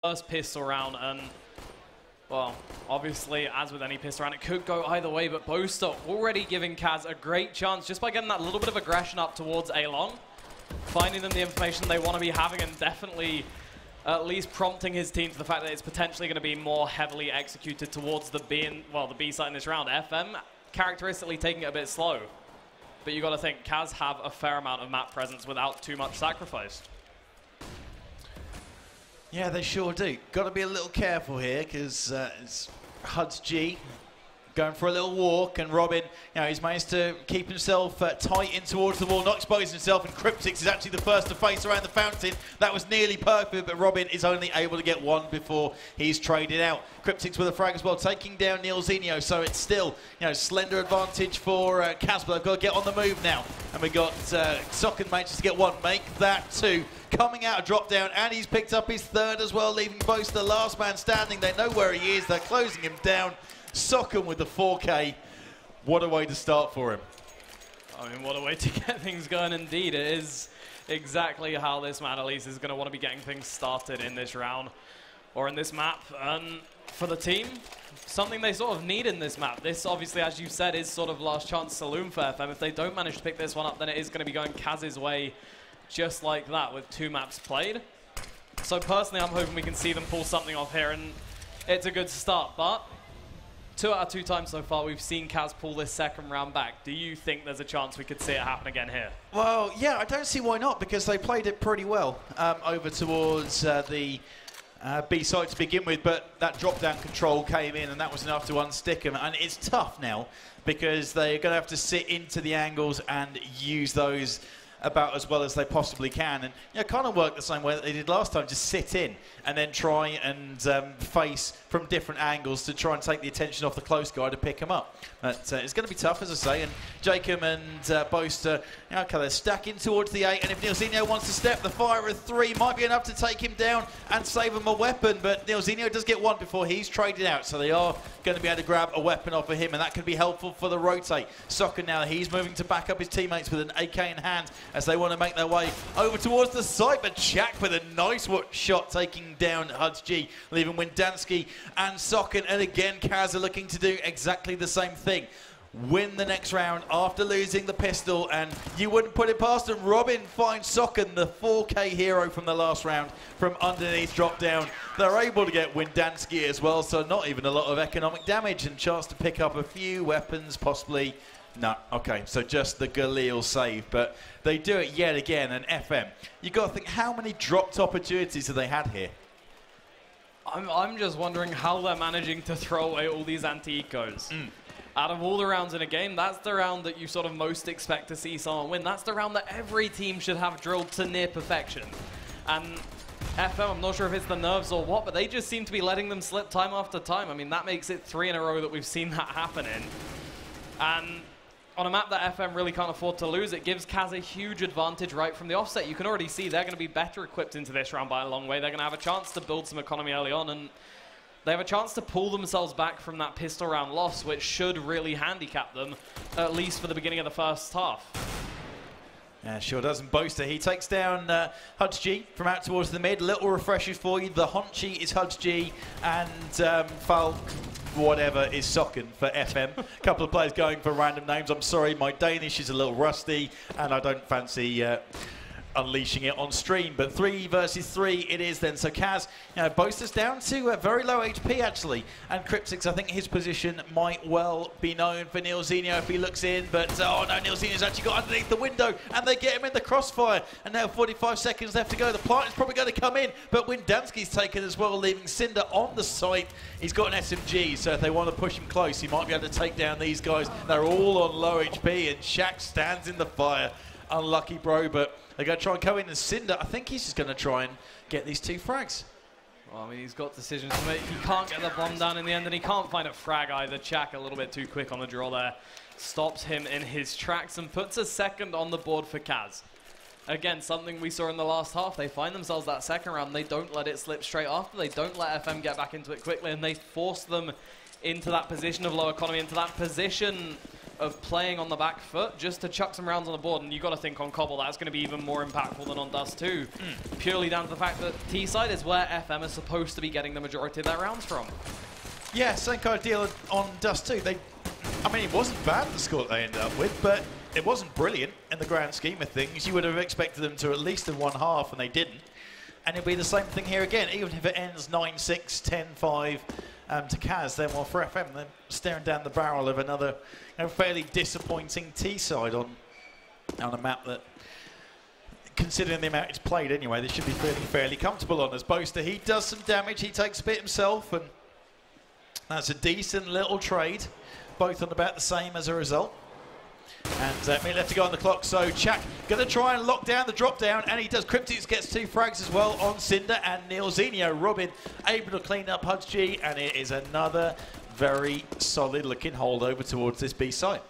first pistol round, and well, obviously, as with any pistol round, it could go either way, but Boaster already giving CAZ a great chance just by getting that little bit of aggression up towards A-Long, finding them the information they want to be having, and definitely at least prompting his team to the fact that it's potentially going to be more heavily executed towards the B side in this round. FM characteristically taking it a bit slow, but you got to think CAZ have a fair amount of map presence without too much sacrificed. Yeah, they sure do. Got to be a little careful here because it's Huds G going for a little walk, and Robin, he's managed to keep himself tight in towards the wall, not exposing himself, and Cryptix is actually the first to face around the fountain. That was nearly perfect, but Robin is only able to get one before he's traded out. Cryptix with a frag as well, taking down Neilzinho, so it's still, slender advantage for CAZ, but they've got to get on the move now. And we got Socken manages to get one, make that two. Coming out of drop down, and he's picked up his third as well, leaving Boast the last man standing. They know where he is, they're closing him down. Socken with the 4K. What a way to start for him. I mean, what a way to get things going indeed. It is exactly how this man at least is going to want to be getting things started in this round or in this map. And for the team, something they sort of need in this map. This obviously, as you said, is sort of last chance saloon for FM. If they don't manage to pick this one up, then it is going to be going CAZ's way just like that with 2 maps played. So personally, I'm hoping we can see them pull something off here, and it's a good start. But 2 out of 2 times so far, we've seen CAZ pull this second round back. Do you think there's a chance we could see it happen again here? Well, yeah, I don't see why not, because they played it pretty well over towards the B side to begin with, but that drop-down control came in, and that was enough to unstick them. And it's tough now, because they're going to have to sit into the angles and use those about as well as they possibly can, and kind of work the same way that they did last time, just sit in and then try and face from different angles to try and take the attention off the close guy to pick him up. But it's going to be tough, as I say, and Jacob and Boaster, okay, they're stacking towards the 8, and if Neilzinho wants to step, the fire of 3 might be enough to take him down and save him a weapon, but Neilzinho does get one before he's traded out, so they are going to be able to grab a weapon off of him, and that could be helpful for the rotate. Socken now, he's moving to back up his teammates with an AK in hand as they want to make their way over towards the site, but Jack with a nice shot taking down Huds G, leaving Windansky and Socken, and again CAZ are looking to do exactly the same thing. Win the next round after losing the pistol, and you wouldn't put it past them. Robin finds Socken, the 4K hero from the last round, from underneath drop down. They're able to get Windansky as well, so not even a lot of economic damage and chance to pick up a few weapons, possibly. No, okay, so just the Galil save, but they do it yet again, and FM, you've got to think, how many dropped opportunities have they had here? I'm just wondering how they're managing to throw away all these anti-ecos. Out of all the rounds in a game, that's the round that you sort of most expect to see someone win. That's the round that every team should have drilled to near perfection. And FM, I'm not sure if it's the nerves or what, but they just seem to be letting them slip time after time. I mean, that makes it 3 in a row that we've seen that happen in. And on a map that FM really can't afford to lose, it gives CAZ a huge advantage right from the offset. You can already see they're going to be better equipped into this round by a long way. They're going to have a chance to build some economy early on, and they have a chance to pull themselves back from that pistol round loss, which should really handicap them, at least for the beginning of the first half. Yeah, sure doesn't. Boaster, he takes down Huds G from out towards the mid. Little refreshers for you. The Honchi is Huds G, and Falk, whatever, is Socken for FM. A couple of players going for random names. I'm sorry, my Danish is a little rusty, and I don't fancy unleashing it on stream, but 3 versus 3 it is then. So CAZ, Boaster's down to very low HP actually, and Cryptix, I think his position might well be known for Neilzinho if he looks in, but oh no, Neilzinho's actually got underneath the window, and they get him in the crossfire, and now 45 seconds left to go. The plant is probably going to come in, but Windansky's taken as well, leaving Cinder on the site. He's got an SMG, so if they want to push him close, he might be able to take down these guys. They're all on low HP, and Shaq stands in the fire. Unlucky, bro, but they're going to try and come in, and Cinder, I think he's just going to try and get these 2 frags. Well, I mean, he's got decisions to make. He can't get the bomb down in the end, and he can't find a frag either. Chak a little bit too quick on the draw there. Stops him in his tracks and puts a second on the board for CAZ. Again, something we saw in the last half. They find themselves that second round. They don't let it slip straight after. They don't let FM get back into it quickly, and they force them into that position of low economy, into that position of playing on the back foot just to chuck some rounds on the board. And you got to think on Cobble, that's going to be even more impactful than on Dust 2. Purely down to the fact that T-side is where FM is supposed to be getting the majority of their rounds from. Yeah, same kind of deal on Dust 2. I mean, it wasn't bad, the score that they ended up with, but it wasn't brilliant in the grand scheme of things. You would have expected them to at least have won half, and they didn't. And it'll be the same thing here again, even if it ends 9-6, 10-5 to CAZ, then well, for FM, they're staring down the barrel of another fairly disappointing T-side on a map that, considering the amount it's played anyway, they should be feeling fairly comfortable on. As Boaster, he does some damage, he takes a bit himself, and that's a decent little trade, both on about the same as a result. And minute left to go on the clock, so Chak going to try and lock down the drop down, and he does. Cryptix gets 2 frags as well on Cinder and Neilzinho. Robin able to clean up HUDG, and it is another very solid looking hold over towards this B site.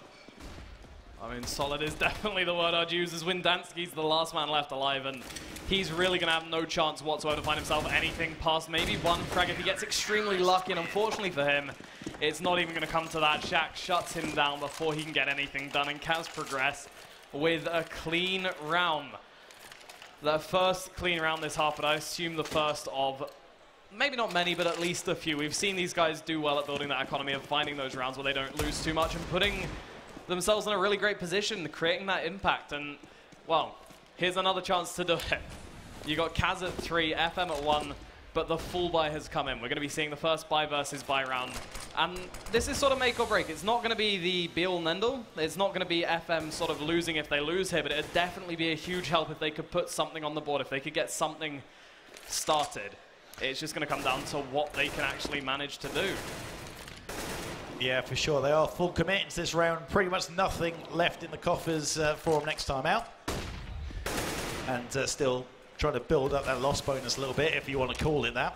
I mean, solid is definitely the word I'd use, as Windansky's the last man left alive, and he's really going to have no chance whatsoever to find himself anything past maybe 1 frag if he gets extremely lucky, and unfortunately for him, it's not even going to come to that. Shaq shuts him down before he can get anything done, and CAZ progress with a clean round. The first clean round this half, but I assume the first of maybe not many, but at least a few. We've seen these guys do well at building that economy of finding those rounds where they don't lose too much and putting themselves in a really great position, creating that impact. And, well, here's another chance to do it. You got CAZ at 3, FM at 1, but the full buy has come in. We're going to be seeing the first buy versus buy round. And this is sort of make or break. It's not going to be the be-all and end-all. It's not going to be FM sort of losing if they lose here, but it would definitely be a huge help if they could put something on the board, if they could get something started. It's just going to come down to what they can actually manage to do. Yeah, for sure. They are full commit into this round. Pretty much nothing left in the coffers for them next time out. And still trying to build up that loss bonus a little bit, if you want to call it that.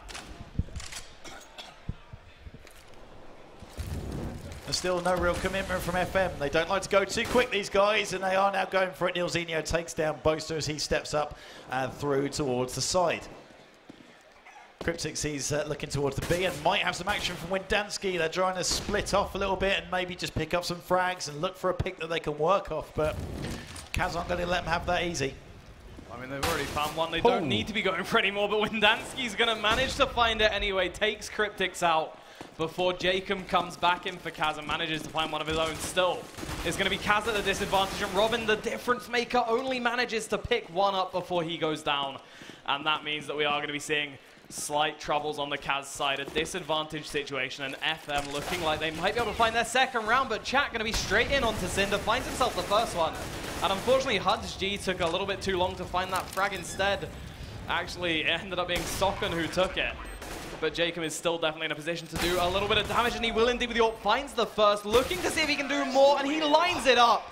There's still no real commitment from FM. They don't like to go too quick, these guys, and they are now going for it. Neilzinho takes down Boaster as he steps up and through towards the side. Cryptix, he's looking towards the B and might have some action from Windansky. They're trying to split off a little bit and maybe just pick up some frags and look for a pick that they can work off, but CAZ aren't going to let them have that easy. I mean, they've already found one. They don't need to be going for any more, but Windansky's going to manage to find it anyway. Takes Cryptix out before Jacob comes back in for CAZ and manages to find one of his own still. It's going to be CAZ at the disadvantage, and Robin, the difference maker, only manages to pick one up before he goes down. And that means that we are going to be seeing slight troubles on the CAZ side, a disadvantage situation, and FM looking like they might be able to find their second round, but Chat going to be straight in onto Cinder, finds himself the first one. And unfortunately, HUDG took a little bit too long to find that frag instead. Actually, it ended up being Socken who took it. But Jacob is still definitely in a position to do a little bit of damage, and he will indeed with the ult. Finds the first, looking to see if he can do more, and he lines it up.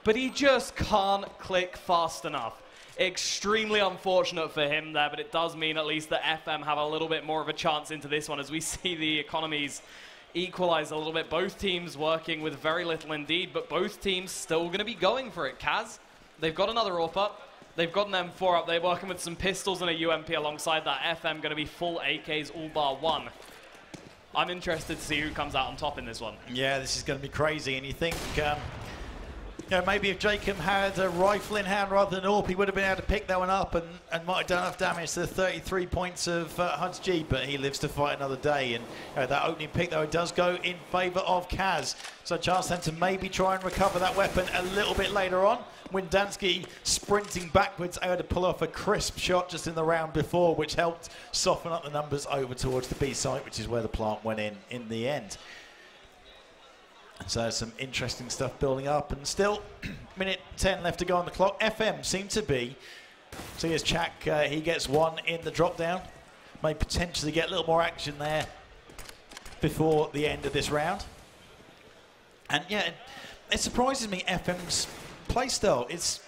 But he just can't click fast enough. Extremely unfortunate for him there, but it does mean at least that FM have a little bit more of a chance into this one as we see the economies equalize a little bit. Both teams working with very little indeed, but both teams still going to be going for it. CAZ, they've got another AWP up. They've got an M4 up. They're working with some pistols and a UMP alongside that. FM going to be full AKs all bar one. I'm interested to see who comes out on top in this one. Yeah, this is going to be crazy, and you think you know, maybe if Jacob had a rifle in hand rather than AWP, he would have been able to pick that one up and might have done enough damage to the 33 points of HUDG, but he lives to fight another day. And that opening pick, though, it does go in favour of CAZ. So a chance then to maybe try and recover that weapon a little bit later on. Windansky sprinting backwards, able to pull off a crisp shot just in the round before, which helped soften up the numbers over towards the B site, which is where the plant went in the end. So some interesting stuff building up, and still minute 10 left to go on the clock. FM seem to be, so here's Chak, he gets one in the drop down, may potentially get a little more action there before the end of this round. And yeah, it surprises me, FM's playstyle. It's,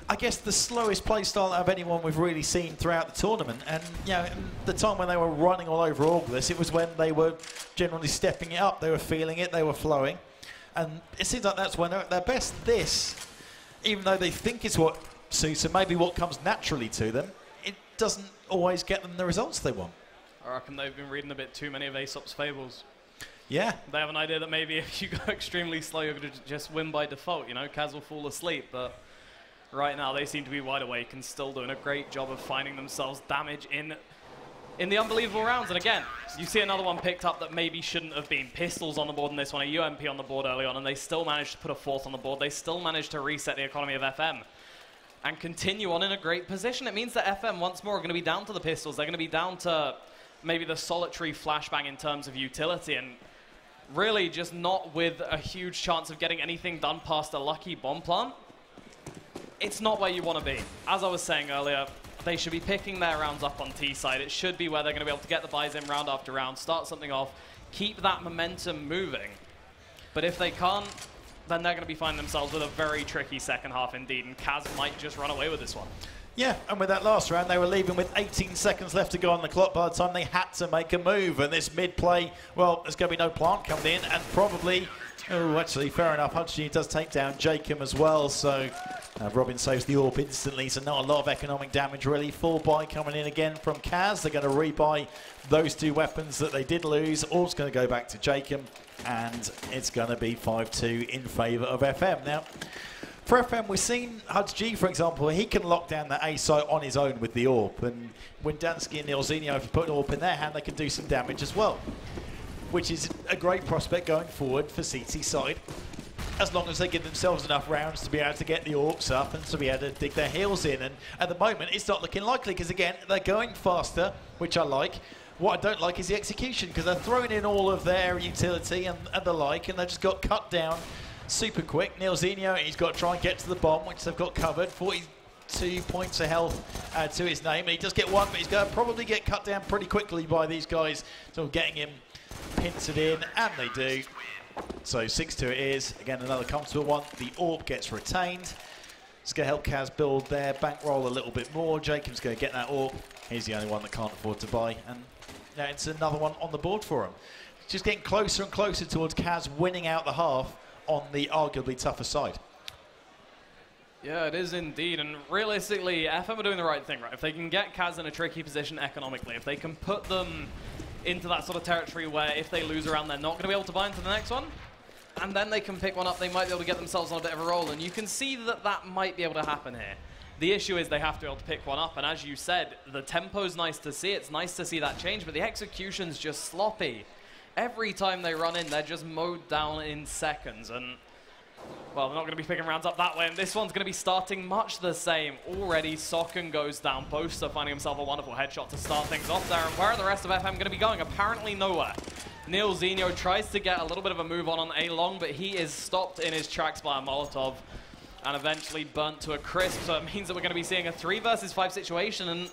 I guess, the slowest playstyle of anyone we've really seen throughout the tournament. And you know, the time when they were running all over August, it was when they were generally stepping it up. They were feeling it, they were flowing. And it seems like that's when they're at their best. This, even though they think it's what suits them, maybe what comes naturally to them, it doesn't always get them the results they want. I reckon they've been reading a bit too many of Aesop's fables. Yeah. They have an idea that maybe if you go extremely slow, you're going to just win by default. You know, CAZ will fall asleep, but right now they seem to be wide awake and still doing a great job of finding themselves damage in the unbelievable rounds. And again, you see another one picked up that maybe shouldn't have been. Pistols on the board in this one, a UMP on the board early on, and they still managed to put a fourth on the board. They still managed to reset the economy of FM and continue on in a great position. It means that FM once more are going to be down to the pistols. They're going to be down to maybe the solitary flashbang in terms of utility, and really just not with a huge chance of getting anything done past a lucky bomb plant. It's not where you want to be. As I was saying earlier, they should be picking their rounds up on T side. It should be where they're going to be able to get the buys in round after round, start something off, keep that momentum moving. But if they can't, then they're going to be finding themselves with a very tricky second half indeed, and CAZ might just run away with this one. Yeah, and with that last round, they were leaving with 18 seconds left to go on the clock by the time they had to make a move. And this mid-play, well, there's going to be no plant coming in, and probably, oh, actually, fair enough, Hudson does take down Jacob as well, so Robin saves the AWP instantly, so not a lot of economic damage really. Full buy coming in again from CAZ. They're going to rebuy those two weapons that they did lose. All's going to go back to Jacob, and it's going to be 5-2 in favour of FM. Now, for FM, we've seen HUDG, for example, he can lock down the A site on his own with the AWP, and when Dansky and Nilzinho, if you put an AWP in their hand, they can do some damage as well, which is a great prospect going forward for CT side, as long as they give themselves enough rounds to be able to get the AWPs up and to be able to dig their heels in. And at the moment, it's not looking likely, because again, they're going faster, which I like. What I don't like is the execution, because they're throwing in all of their utility and the like, and they just got cut down super quick. Nilzinho, he's got to try and get to the bomb, which they've got covered. 42 points of health to his name. And he does get one, but he's going to probably get cut down pretty quickly by these guys. So getting him pincered in, and they do. So 6-2 it is. Again, another comfortable one. The AWP gets retained. It's going to help CAZ build their bankroll a little bit more. Jacob's going to get that AWP. He's the only one that can't afford to buy. And now it's another one on the board for him. Just getting closer and closer towards CAZ winning out the half on the arguably tougher side. Yeah, it is indeed, and realistically, FM are doing the right thing, right? If they can get CAZ in a tricky position economically, if they can put them into that sort of territory where if they lose around, they're not going to be able to buy into the next one, and then they can pick one up, they might be able to get themselves on a bit of a roll, and you can see that that might be able to happen here. The issue is they have to be able to pick one up, and as you said, the tempo's nice to see, it's nice to see that change, but the execution's just sloppy. Every time they run in, they're just mowed down in seconds, and well, they're not going to be picking rounds up that way, and this one's going to be starting much the same. Already, Socken goes down. Boaster finding himself a wonderful headshot to start things off there, and where are the rest of FM going to be going? Apparently nowhere. Nilzinho tries to get a little bit of a move on A-Long, but he is stopped in his tracks by a Molotov, and eventually burnt to a crisp, so it means that we're going to be seeing a 3 versus 5 situation, and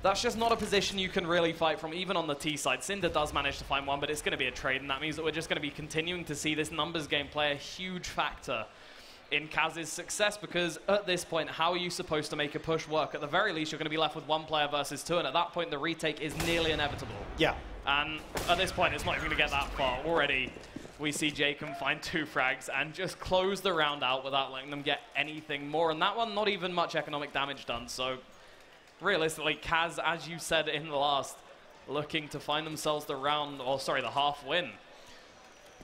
that's just not a position you can really fight from, even on the T side. Cinder does manage to find one, but it's going to be a trade, and that means that we're just going to be continuing to see this numbers game play a huge factor in CAZ's success, because at this point, how are you supposed to make a push work? At the very least, you're going to be left with 1 player versus 2, and at that point, the retake is nearly inevitable. Yeah. And at this point, it's not even going to get that far. Already, we see Jacob find 2 frags and just close the round out without letting them get anything more, and that one, not even much economic damage done, so realistically, CAZ, as you said in the last, looking to find themselves the round, or sorry, the half win.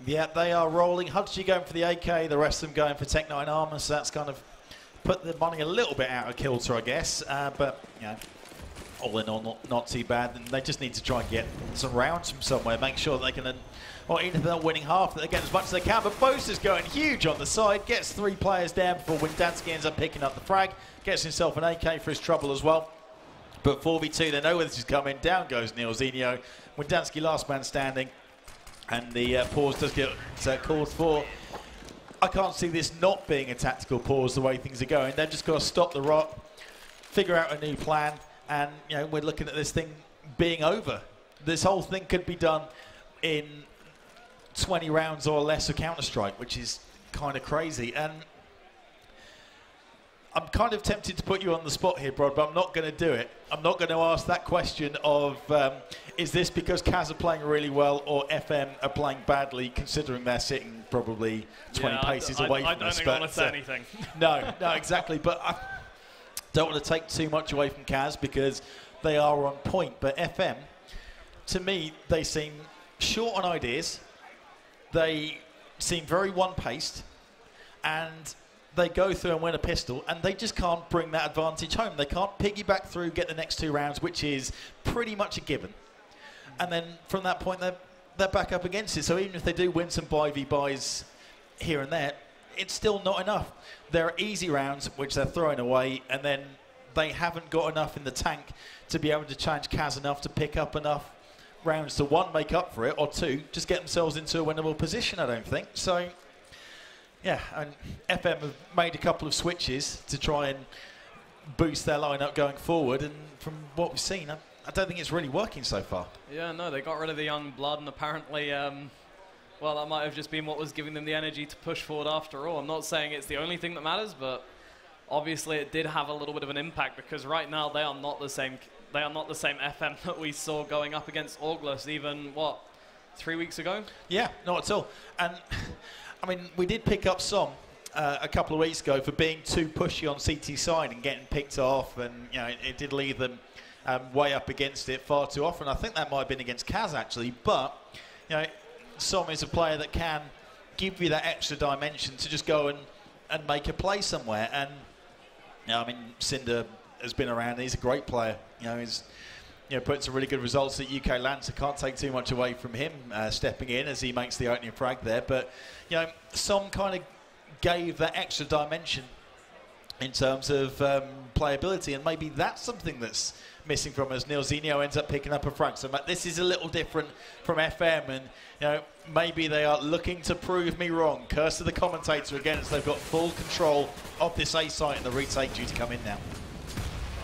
Yeah, they are rolling. HUDG going for the AK, the rest of them going for Tech 9 armor, so that's kind of put the money a little bit out of kilter, I guess. But, you know, all in all, not too bad. And they just need to try and get some rounds from somewhere, make sure they can, or even if they're not winning half, that they get as much as they can. But Boaster's going huge on the side, gets 3 players down before Windansky ends up picking up the frag, gets himself an AK for his trouble as well. But 4v2, they know where this is coming. Down goes Nilzinho. Windansky last man standing. And the pause does get called for. I can't see this not being a tactical pause the way things are going. They've just got to stop the rot, figure out a new plan, and you know, we're looking at this thing being over. This whole thing could be done in 20 rounds or less of Counter-Strike, which is kind of crazy. And I'm kind of tempted to put you on the spot here, Brod, but I'm not going to do it. I'm not going to ask that question of, is this because CAZ are playing really well or FM are playing badly, considering they're sitting probably 20 paces away from us? I don't think I want to say anything. No, exactly. But I don't want to take too much away from CAZ because they are on point. But FM, to me, they seem short on ideas. They seem very one-paced, and they go through and win a pistol, and they just can't bring that advantage home. They can't piggyback through, get the next 2 rounds, which is pretty much a given. And then from that point, they're back up against it. So even if they do win some 5v-buys here and there, it's still not enough. There are easy rounds, which they're throwing away, and then they haven't got enough in the tank to be able to challenge CAZ enough to pick up enough rounds to, 1, make up for it, or 2, just get themselves into a winnable position, I don't think. So, yeah, and FM have made a couple of switches to try and boost their lineup going forward, and from what we've seen, I don't think it's really working so far. Yeah, no, they got rid of the young blood, and apparently, well, that might have just been what was giving them the energy to push forward after all. I'm not saying it's the only thing that matters, but obviously it did have a little bit of an impact, because right now they are not the same. They are not the same FM that we saw going up against August even, what, 3 weeks ago? Yeah, not at all. And, I mean, we did pick up some a couple of weeks ago for being too pushy on CT side and getting picked off, and, you know, it did leave them way up against it far too often. I think that might have been against CAZ, actually, but, you know, Som is a player that can give you that extra dimension to just go and make a play somewhere. And, you know, I mean, Cinder has been around. He's a great player. You know, he's putting some really good results at UK LAN, so can't take too much away from him stepping in as he makes the opening frag there. But, you know, Som kind of gave that extra dimension in terms of playability, and maybe that's something that's missing from us. Nilzinho ends up picking up a frag. So this is a little different from FM, and, you know, maybe they are looking to prove me wrong. Curse of the commentator again, as they've got full control of this A site, and the retake due to come in now.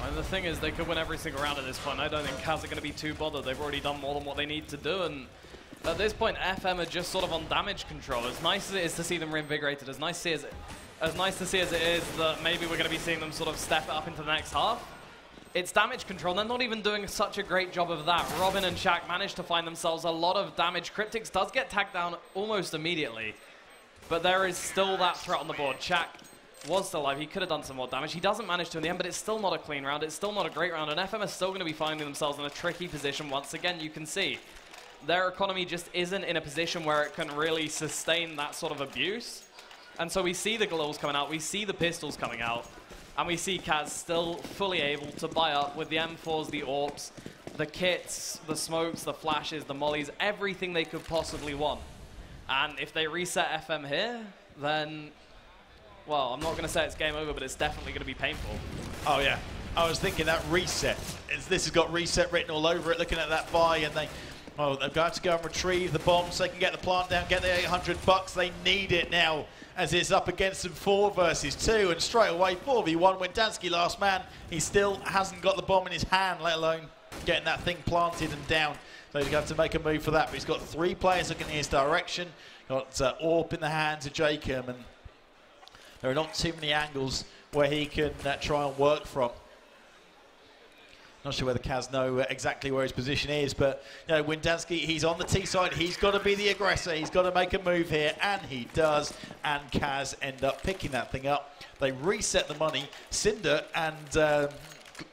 And the thing is, they could win every single round at this point. I don't think CAZ are going to be too bothered. They've already done more than what they need to do, and at this point, FM are just sort of on damage control. As nice as it is to see them reinvigorated, as nice to see as it is that maybe we're going to be seeing them sort of step it up into the next half, it's damage control. They're not even doing such a great job of that. Robin and Shaq managed to find themselves a lot of damage. Cryptix does get tagged down almost immediately, but there is still that threat on the board. Shaq was still alive. He could have done some more damage. He doesn't manage to in the end, but it's still not a clean round. It's still not a great round, and FM are still going to be finding themselves in a tricky position once again. You can see their economy just isn't in a position where it can really sustain that sort of abuse. And so we see the Galils coming out, we see the pistols coming out, and we see CAZ still fully able to buy up with the M4s, the AWPs, the kits, the smokes, the flashes, the mollies, everything they could possibly want. And if they reset FM here, then, well, I'm not going to say it's game over, but it's definitely going to be painful. Oh, yeah. I was thinking that reset. This has got reset written all over it, looking at that buy, and they've got to go and retrieve the bombs so they can get the plant down, get the $800. They need it now, as it's up against them 4 versus 2, and straight away 4v1. Windansky last man, he still hasn't got the bomb in his hand, let alone getting that thing planted and down. So he's got to make a move for that, but he's got 3 players looking in his direction. Got AWP in the hands of Jacob, and there are not too many angles where he can try and work from. Not sure whether CAZ know exactly where his position is, but, you know, Windansky, he's on the T side. He's got to be the aggressor. He's got to make a move here, and he does. And CAZ end up picking that thing up. They reset the money. Cinder and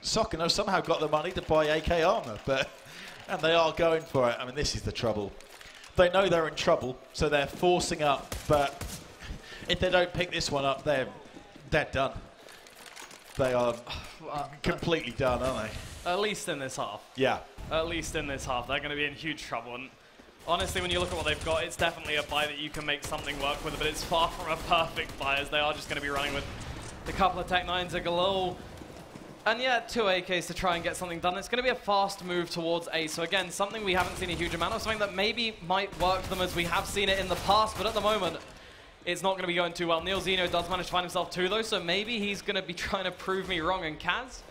Sokino somehow got the money to buy AK armor, and they are going for it. I mean, this is the trouble. They know they're in trouble, so they're forcing up, but if they don't pick this one up, they're done. They are completely done, aren't they? At least in this half. Yeah. At least in this half. They're going to be in huge trouble. And honestly, when you look at what they've got, it's definitely a buy that you can make something work with, but it's far from a perfect buy, as they are just going to be running with a couple of Tech 9s, a Galil, and yeah, 2 AKs to try and get something done. It's going to be a fast move towards A. So again, something we haven't seen a huge amount of, something that maybe might work for them as we have seen it in the past, but at the moment, it's not going to be going too well. Nilzinho does manage to find himself 2 though, so maybe he's going to be trying to prove me wrong. And CAZ,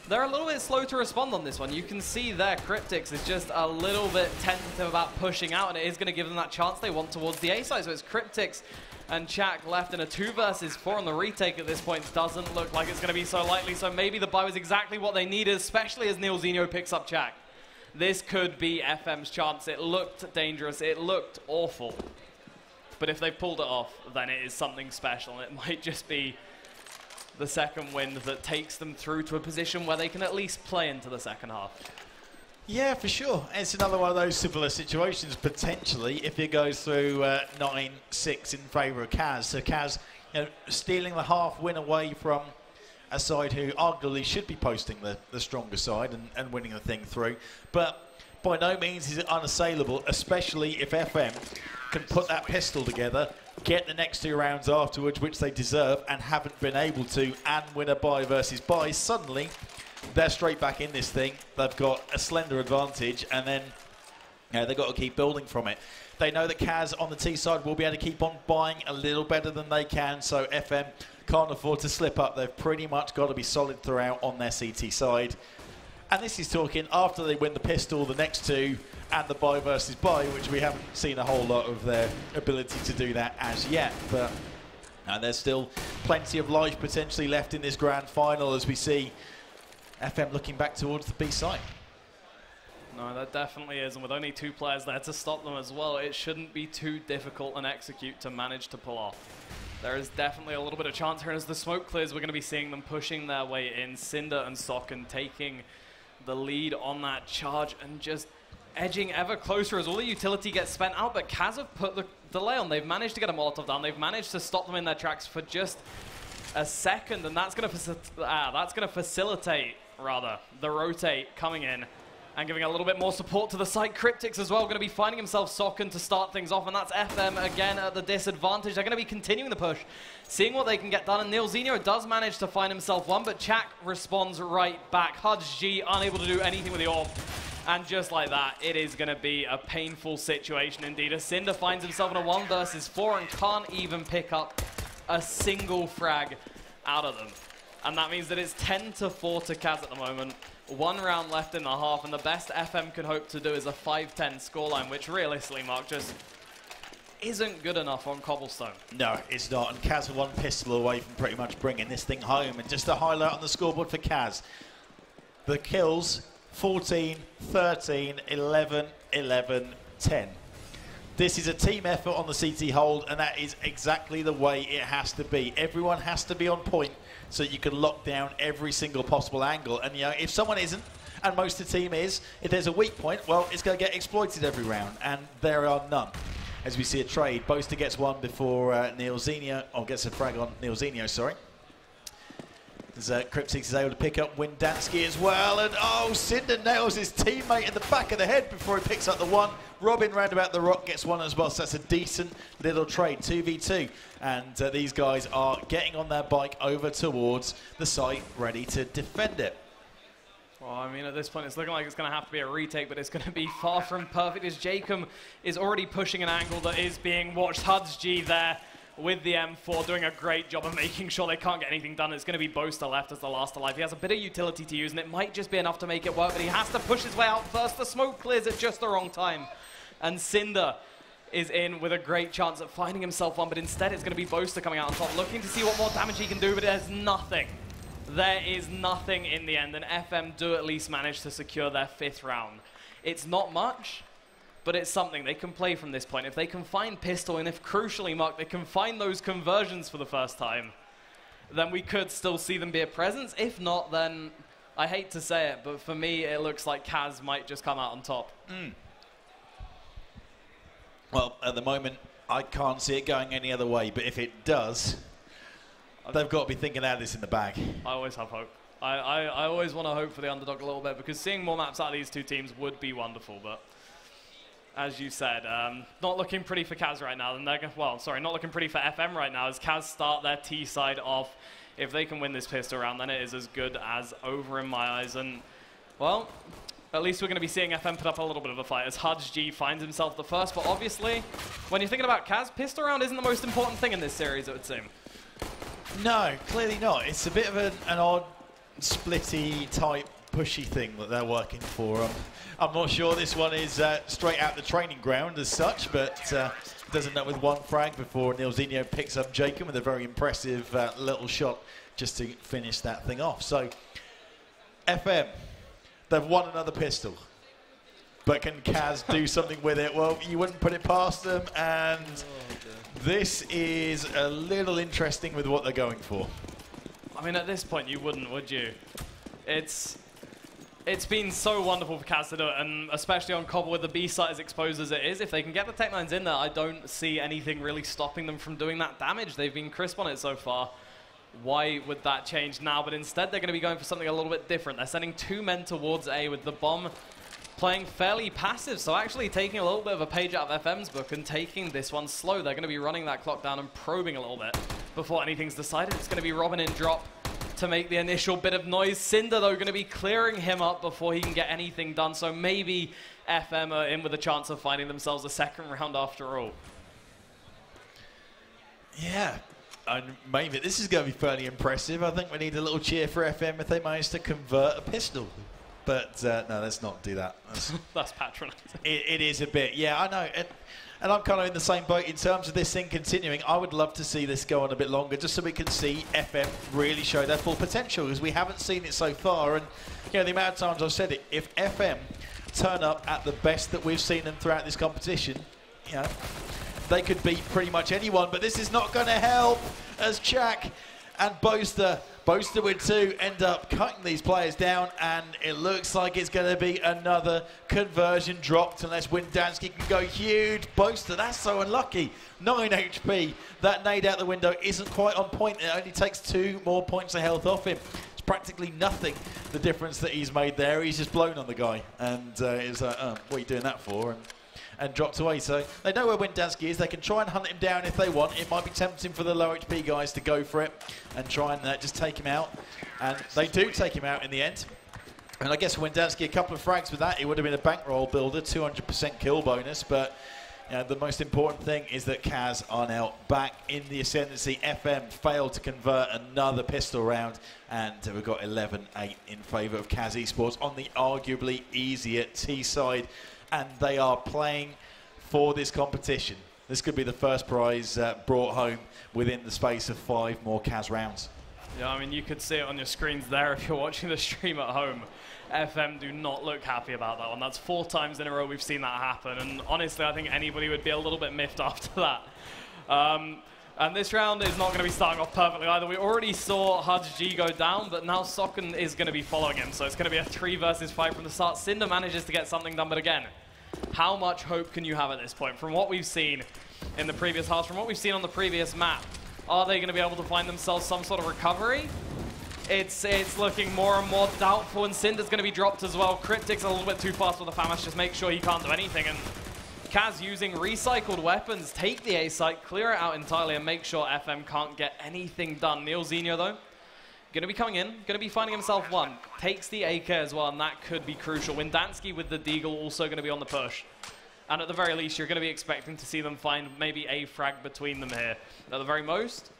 they're a little bit slow to respond on this one. You can see there, Cryptix is just a little bit tentative about pushing out, and it is going to give them that chance they want towards the A side. So it's Cryptix and Chak left in a 2 versus 4 on the retake at this point. Doesn't look like it's going to be so likely, so maybe the buy was exactly what they needed, especially as Nilzinho picks up Chak. This could be FM's chance. It looked dangerous. It looked awful. But if they pulled it off, then it is something special, and it might just be the second win that takes them through to a position where they can at least play into the second half. Yeah, for sure. It's another one of those similar situations, potentially, if it goes through 9-6 in favour of CAZ. So CAZ, stealing the half win away from a side who arguably should be posting the stronger side and winning the thing through. But by no means is it unassailable, especially if FM can put that pistol together, get the next 2 rounds afterwards, which they deserve, and haven't been able to, and win a bye versus bye. Suddenly, they're straight back in this thing. They've got a slender advantage, and then they've got to keep building from it. They know that CAZ on the T side will be able to keep on buying a little better than they can, so FM can't afford to slip up. They've pretty much got to be solid throughout on their CT side. And this is talking after they win the pistol, the next 2, and the bye versus bye, which we haven't seen a whole lot of their ability to do that as yet. But there's still plenty of life potentially left in this grand final as we see FM looking back towards the B side. No, that definitely is, and with only 2 players there to stop them as well, it shouldn't be too difficult an execute to manage to pull off. There is definitely a little bit of chance here, and as the smoke clears, we're going to be seeing them pushing their way in. Cinder and Socken taking the lead on that charge and just edging ever closer as all the utility gets spent out, but CAZ have put the delay on. They've managed to get a Molotov down. They've managed to stop them in their tracks for just a second, and that's going to facilitate the rotate coming in and giving a little bit more support to the side. Cryptics as well, going to be finding himself Socken to start things off, and that's FM again at the disadvantage. They're going to be continuing the push, seeing what they can get done, and Neilzinho does manage to find himself one, but Chak responds right back. HUDG unable to do anything with the orb, and just like that, it is going to be a painful situation indeed. As Cinder finds himself in a 1 versus 4 and can't even pick up a single frag out of them. And that means that it's 10-4 to CAZ at the moment. 1 round left in the half, and the best FM can hope to do is a 5-10 scoreline, which realistically, Mark, just isn't good enough on Cobblestone. No, it's not, and CAZ are 1 pistol away from pretty much bringing this thing home. And just a highlight on the scoreboard for CAZ. The kills, 14, 13, 11, 11, 10. This is a team effort on the CT hold, and that is exactly the way it has to be. Everyone has to be on point so you can lock down every single possible angle. And if someone isn't, and most of the team is, if there's a weak point, well, it's going to get exploited every round, and there are none. As we see a trade, Boaster gets one before Neilzinho, or gets a frag on Neilzinho, sorry. As Cryptix is able to pick up Windansky as well, and Cinder nails his teammate in the back of the head before he picks up the 1. Robin round about the rock gets 1 as well, so that's a decent little trade, 2v2. And these guys are getting on their bike over towards the site, ready to defend it. Well, I mean, at this point, it's looking like it's going to have to be a retake, but it's going to be far from perfect as Jacob is already pushing an angle that is being watched. HUDG there with the M4 doing a great job of making sure they can't get anything done. It's going to be Boaster left as the last alive. He has a bit of utility to use, and it might just be enough to make it work, but he has to push his way out first. The smoke clears at just the wrong time, and Cinder is in with a great chance at finding himself one, but instead it's going to be Boaster coming out on top, looking to see what more damage he can do, but there's nothing. There is nothing in the end, and FM do at least manage to secure their 5th round. It's not much, but it's something they can play from this point. If they can find pistol, and if crucially, Mark, they can find those conversions for the first time, then we could still see them be a presence. If not, then I hate to say it, but for me, it looks like CAZ might just come out on top. Well, at the moment, I can't see it going any other way, but if it does, they've got to be thinking out of this in the bag. I always have hope. I always want to hope for the underdog a little bit, because seeing more maps out of these 2 teams would be wonderful, but as you said, not looking pretty for CAZ right now. And not looking pretty for FM right now as CAZ start their T side off. If they can win this pistol round, then it is as good as over in my eyes. And, well, at least we're going to be seeing FM put up a little bit of a fight as HUDG finds himself the first. But obviously, when you're thinking about CAZ, pistol round isn't the most important thing in this series, it would seem. No, clearly not. It's a bit of an odd, splitty type pushy thing that they're working for. I'm not sure this one is straight out the training ground as such, but does end up with 1 frag before Neilzinho picks up Jacob with a very impressive little shot just to finish that thing off. So, FM, they've won another pistol. But can CAZ do something with it? Well, you wouldn't put it past them, and this is a little interesting with what they're going for. I mean, at this point, you wouldn't, would you? It's It's been so wonderful for CAZ to do it, and especially on Cobble with the B site as exposed as it is. If they can get the Tech-9s in there, I don't see anything really stopping them from doing that damage. They've been crisp on it so far. Why would that change now? But instead, they're going to be going for something a little bit different. They're sending 2 men towards A with the bomb playing fairly passive, so actually taking a little bit of a page out of FM's book and taking this one slow. They're going to be running that clock down and probing a little bit before anything's decided. It's going to be Robin in drop to make the initial bit of noise. Cinder, though, going to be clearing him up before he can get anything done, so maybe FM are in with a chance of finding themselves a second round after all. Yeah, and maybe this is going to be fairly impressive. I think we need a little cheer for FM if they manage to convert a pistol. But no, let's not do that. That's patronising. It is a bit, yeah, I know. And I'm kind of in the same boat in terms of this thing continuing. I would love to see this go on a bit longer just so we can see FM really show their full potential, because we haven't seen it so far. And you know, the amount of times I've said it, if FM turn up at the best that we've seen them throughout this competition, you know, they could beat pretty much anyone. But this is not going to help as Chak and Boaster with 2 end up cutting these players down, and it looks like it's going to be another conversion dropped unless Windansky can go huge. Boaster, that's so unlucky. 9 HP. That nade out the window isn't quite on point. It only takes 2 more points of health off him. It's practically nothing, the difference that he's made there. He's just blown on the guy, and it's like, what are you doing that for? And dropped away. So they know where Windansky is. They can try and hunt him down if they want. It might be tempting for the low HP guys to go for it and try and just take him out. And they do take him out in the end. And I guess Windansky, a couple of frags with that, it would have been a bankroll builder, 200% kill bonus. But you know, the most important thing is that CAZ are now back in the ascendancy. FM failed to convert another pistol round, and we've got 11-8 in favour of CAZ eSports on the arguably easier T side. And they are playing for this competition. This could be the first prize brought home within the space of 5 more CAZ rounds. Yeah, I mean, you could see it on your screens there if you're watching the stream at home. FM do not look happy about that one. That's 4 times in a row we've seen that happen. And honestly, I think anybody would be a little bit miffed after that. And this round is not going to be starting off perfectly either. We already saw HUDG go down, but now Socken is going to be following him. So it's going to be a 3 versus 5 from the start. Cinder manages to get something done, but again, how much hope can you have at this point? From what we've seen in the previous halves, from what we've seen on the previous map, are they going to be able to find themselves some sort of recovery? It's looking more and more doubtful, and Cinder's going to be dropped as well. Cryptic's a little bit too fast for the FAMAS, just make sure he can't do anything. And CAZ using recycled weapons, take the A site, clear it out entirely, and make sure FM can't get anything done. Neilzinho, though, going to be coming in, going to be finding himself 1. Takes the AK as well, and that could be crucial. Windansky with the Deagle also going to be on the push. And at the very least, you're going to be expecting to see them find maybe a frag between them here. At the very most,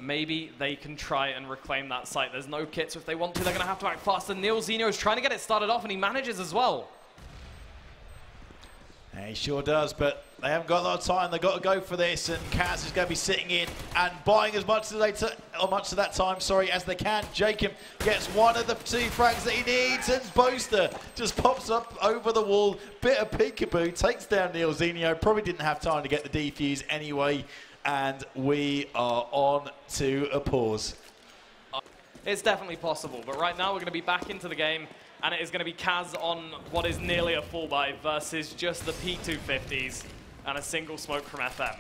maybe they can try and reclaim that site. There's no kits, so if they want to, they're going to have to act fast. And Neilzinho is trying to get it started off, and he manages as well. Yeah, he sure does, but they haven't got a lot of time. They've got to go for this, and CAZ is going to be sitting in and buying as much of that time, as they can. Jacob gets 1 of the 2 frags that he needs, and Boaster just pops up over the wall. Bit of peekaboo, takes down Neilzinho. Probably didn't have time to get the defuse anyway, and we are on to a pause. It's definitely possible, but right now we're going to be back into the game. And it is going to be CAZ on what is nearly a full buy versus just the P250s and a single smoke from FM.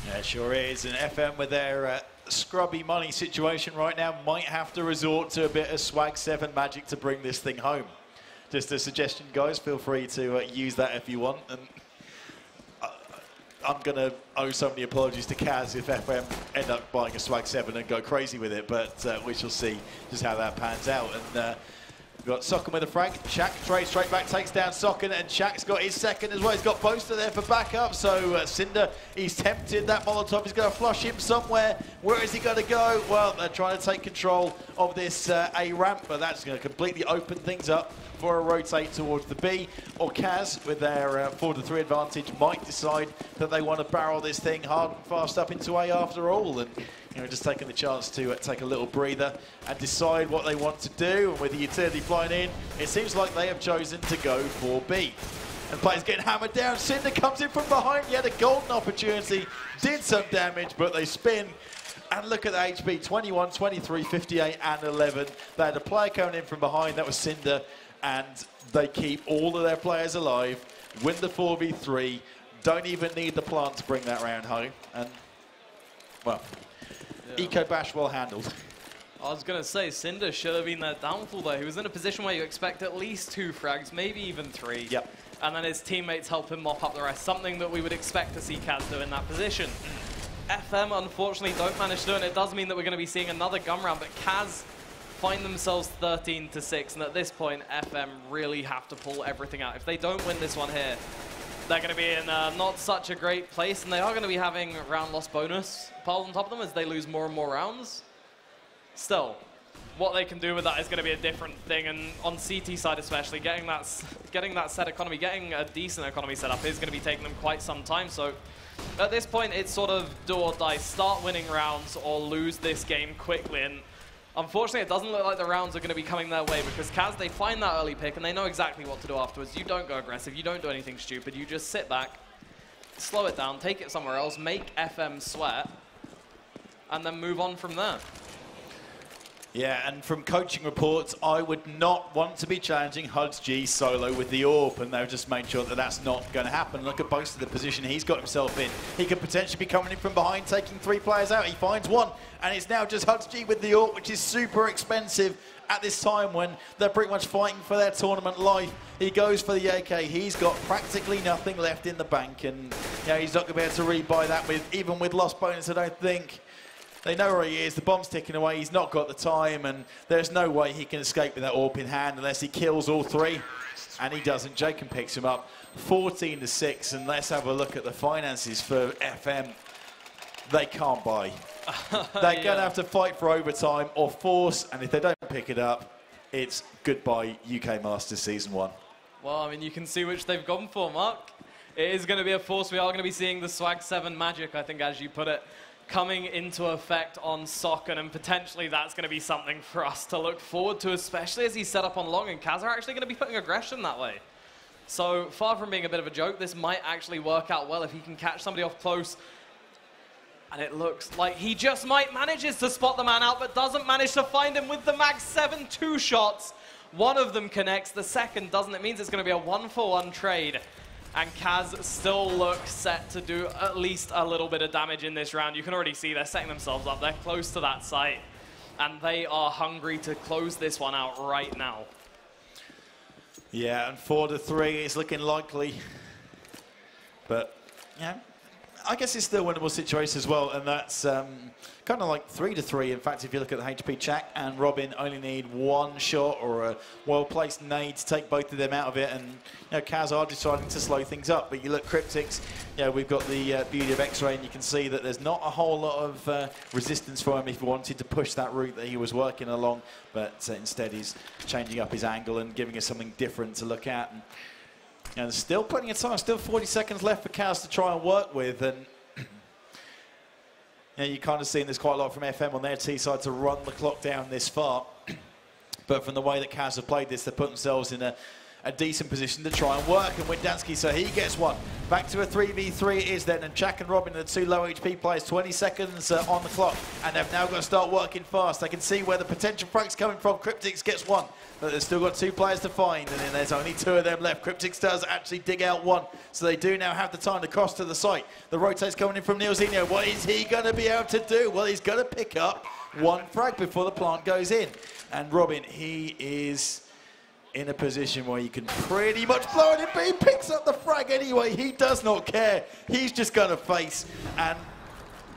Yeah, it sure is. And FM with their scrubby money situation right now might have to resort to a bit of Swag 7 magic to bring this thing home. Just a suggestion, guys. Feel free to use that if you want. And I'm going to owe so many apologies to CAZ if FM end up buying a Swag 7 and go crazy with it. But we shall see just how that pans out. And we've got Socken with a frag. Chak trades straight back, takes down Socken, and Chak's got his second as well. He's got Boaster there for backup. So Cinder, he's tempted. That Molotov is going to flush him somewhere. Where is he going to go? Well, they're trying to take control of this A ramp, but that's going to completely open things up for a rotate towards the B. Or CAZ, with their 4-3 advantage, might decide that they want to barrel this thing hard and fast up into A after all. And you know, just taking the chance to take a little breather and decide what they want to do. And with the utility flying in, it seems like they have chosen to go for B. And players getting hammered down. Cinder comes in from behind. He had a golden opportunity, did some damage, but they spin And look at the HP, 21, 23, 58, and 11. They had a player coming in from behind, that was Cinder, and they keep all of their players alive, win the 4v3, don't even need the plant to bring that round home. And, well, Eco Bash well handled. I was going to say, Cinder should have been their downfall there. He was in a position where you expect at least 2 frags, maybe even 3. Yep. And then his teammates help him mop up the rest, something that we would expect to see CAZ do in that position. FM, unfortunately, don't manage to do it, and it does mean that we're going to be seeing another gun round, but CAZ find themselves 13-6, and at this point, FM really have to pull everything out. If they don't win this one here, they're going to be in not such a great place, and they are going to be having round loss bonus piled on top of them as they lose more and more rounds. Still, what they can do with that is going to be a different thing, and on CT side especially, getting that set economy, getting a decent economy set up is going to be taking them quite some time. So at this point, it's sort of do or die. Start winning rounds or lose this game quickly. And unfortunately, it doesn't look like the rounds are going to be coming their way because CAZ, they find that early pick and they know exactly what to do afterwards. You don't go aggressive. You don't do anything stupid. You just sit back, slow it down, take it somewhere else, make FM sweat, and then move on from there. Yeah, and from coaching reports, I would not want to be challenging Hugs G solo with the AWP, and they've just made sure that that's not going to happen. Look at both of the position he's got himself in. He could potentially be coming in from behind, taking 3 players out. He finds one, and it's now just Hugs G with the AWP, which is super expensive at this time when they're pretty much fighting for their tournament life. He goes for the AK. He's got practically nothing left in the bank, and he's not going to be able to rebuy that even with lost bonus, I don't think. They know where he is, the bomb's ticking away, he's not got the time, and there's no way he can escape with that AWP in hand unless he kills all 3. And he doesn't. Jacob picks him up 14-6, and let's have a look at the finances for FM. They can't buy. They're going to have to fight for overtime or force, and if they don't pick it up, it's goodbye UK Masters Season 1. Well, I mean, you can see which they've gone for, Mark. It is going to be a force. We are going to be seeing the Swag 7 magic, I think, as you put it, coming into effect on Socken, and potentially that's going to be something for us to look forward to, especially as he's set up on long, and CAZ are actually going to be putting aggression that way. So far from being a bit of a joke, this might actually work out well if he can catch somebody off close. And it looks like he just might manages to spot the man out, but doesn't manage to find him with the Mag 7 2 shots. One of them connects, the second doesn't. It means it's going to be a 1-for-1 trade. And CAZ still look set to do at least a little bit of damage in this round. You can already see they're setting themselves up. They're close to that site. And they are hungry to close this one out right now. Yeah, and 4-3 is looking likely. But, yeah, I guess it's still a winnable situation as well. And that's kind of like 3-3. In fact, if you look at the HP, Jack and Robin only need 1 shot or a well-placed nade to take both of them out of it. And CAZ are deciding to slow things up. But you look Cryptics, we've got the beauty of X-Ray, and you can see that there's not a whole lot of resistance for him if he wanted to push that route that he was working along. But instead, he's changing up his angle and giving us something different to look at. And still plenty of time, still 40 seconds left for CAZ to try and work with. And you're kind of seeing this quite a lot from FM on their T side to run the clock down this far. But from the way that CAZ have played this, they've put themselves in a decent position to try and work. And Windansky, so he gets one. Back to a 3v3 it is then. And Jack and Robin are the 2 low HP players, 20 seconds on the clock. And they've now got to start working fast. They can see where the potential frag's coming from. Cryptics gets one. But they've still got 2 players to find. And then there's only 2 of them left. Cryptics does actually dig out 1. So they do now have the time to cross to the site. The rotate's coming in from Neilzinho. What is he going to be able to do? Well, he's going to pick up 1 frag before the plant goes in. And Robin, he is in a position where you can pretty much blow it in, but he picks up the frag anyway. He does not care. He's just going to face, and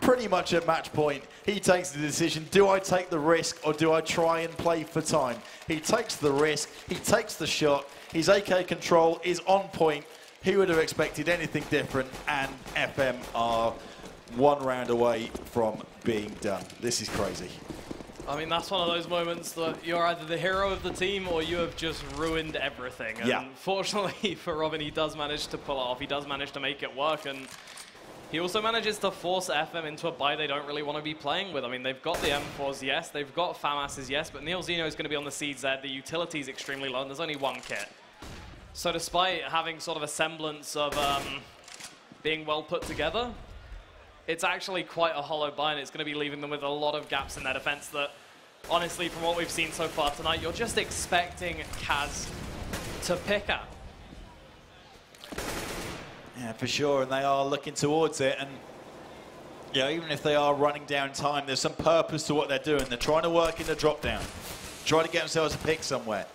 pretty much at match point, he takes the decision, do I take the risk or do I try and play for time? He takes the risk, he takes the shot, his AK control is on point. He would have expected anything different, and FM are 1 round away from being done. This is crazy. I mean, that's one of those moments that you're either the hero of the team or you have just ruined everything. And fortunately for Robin, he does manage to pull it off. He does manage to make it work. And he also manages to force FM into a buy they don't really want to be playing with. I mean, they've got the M4s, yes. They've got FAMASs, yes. But Neilzinho is going to be on the CZ. The utility is extremely low, and there's only 1 kit. So despite having sort of a semblance of being well put together, it's actually quite a hollow buy, and it's going to be leaving them with a lot of gaps in their defense that, honestly, from what we've seen so far tonight, you're just expecting CAZ to pick at. Yeah, for sure, and they are looking towards it, and yeah, even if they are running down time, there's some purpose to what they're doing. They're trying to work in the drop down, trying to get themselves a pick somewhere.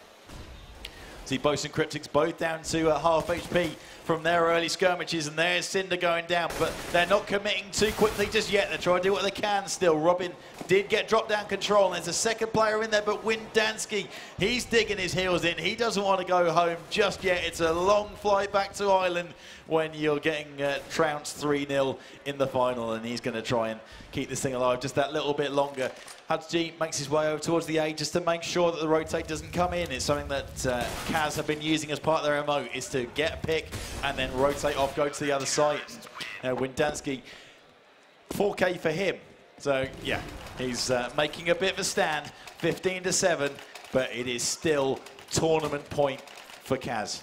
See, Boast and Cryptics both down to half HP from their early skirmishes, and there's Cinder going down, but they're not committing too quickly just yet. They're trying to do what they can still. Robin did get drop down control, and there's a second player in there, but Windansky, he's digging his heels in. He doesn't want to go home just yet. It's a long flight back to Ireland when you're getting trounced 3-0 in the final, and he's going to try and keep this thing alive just that little bit longer. Hudgy makes his way over towards the A just to make sure that the rotate doesn't come in. It's something that CAZ have been using as part of their MO, is to get a pick and then rotate off, go to the other side. Windansky, 4K for him. So, yeah, he's making a bit of a stand, 15-7, but it is still tournament point for CAZ.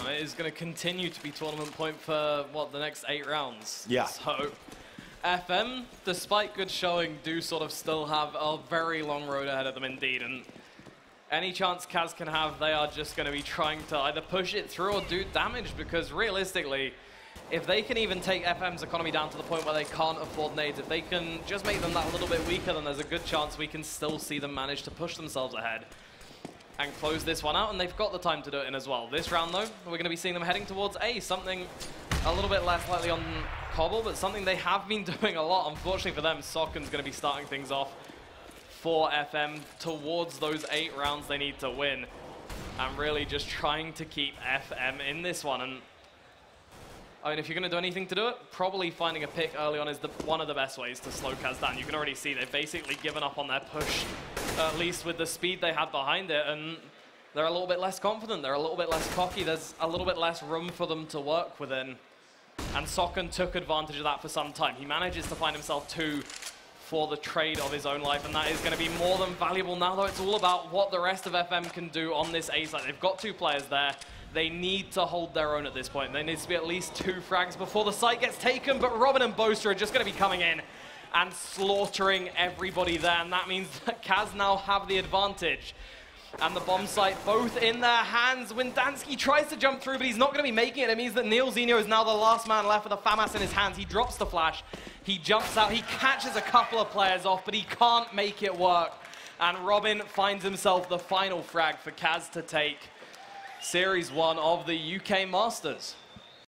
And it is going to continue to be tournament point for, what, the next 8 rounds? Yeah. So, FM, despite good showing, do sort of still have a very long road ahead of them indeed. And any chance CAZ can have, they are just going to be trying to either push it through or do damage, because realistically, if they can even take FM's economy down to the point where they can't afford nades, if they can just make them that little bit weaker, then there's a good chance we can still see them manage to push themselves ahead and close this one out, and they've got the time to do it in as well. This round, though, we're going to be seeing them heading towards A, something a little bit less likely on Cobble, but something they have been doing a lot. Unfortunately for them, Sokken's going to be starting things off for FM towards those 8 rounds they need to win, and really just trying to keep FM in this one. And I mean, if you're going to do anything to do it, probably finding a pick early on is one of the best ways to slow CAZ down. You can already see they've basically given up on their push, at least with the speed they had behind it, and they're a little bit less confident, they're a little bit less cocky, there's a little bit less room for them to work within. And Sokken took advantage of that for some time. He manages to find himself 2 for the trade of his own life, and that is going to be more than valuable now, though. It's all about what the rest of FM can do on this A side. They've got 2 players there. They need to hold their own at this point. There needs to be at least 2 frags before the site gets taken, but Robin and Boaster are just going to be coming in and slaughtering everybody there, and that means that CAZ now have the advantage. And the bomb site both in their hands. Windansky tries to jump through, but he's not going to be making it. It means that Neil Zeno is now the last man left with a FAMAS in his hands. He drops the flash. He jumps out. He catches a couple of players off, but he can't make it work. And Robin finds himself the final frag for CAZ to take Series 1 of the UK Masters.